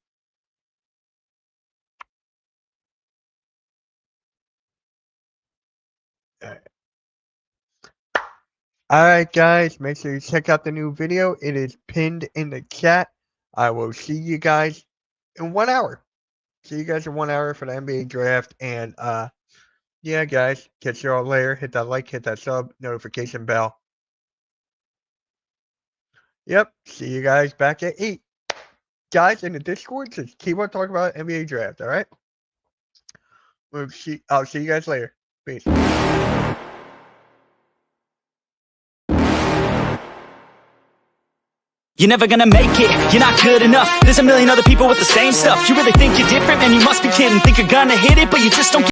Alright guys, make sure you check out the new video. It is pinned in the chat. I will see you guys in 1 hour. See you guys in 1 hour for the NBA draft. And yeah guys, catch you all later. Hit that like, hit that sub, notification bell. Yep, see you guys back at 8. Guys in the Discord, just keep on talking about NBA draft, alright? I'll see you guys later. Peace. You're never gonna make it, you're not good enough. There's a million other people with the same stuff. You really think you're different? Man, you must be kidding. Think you're gonna hit it, but you just don't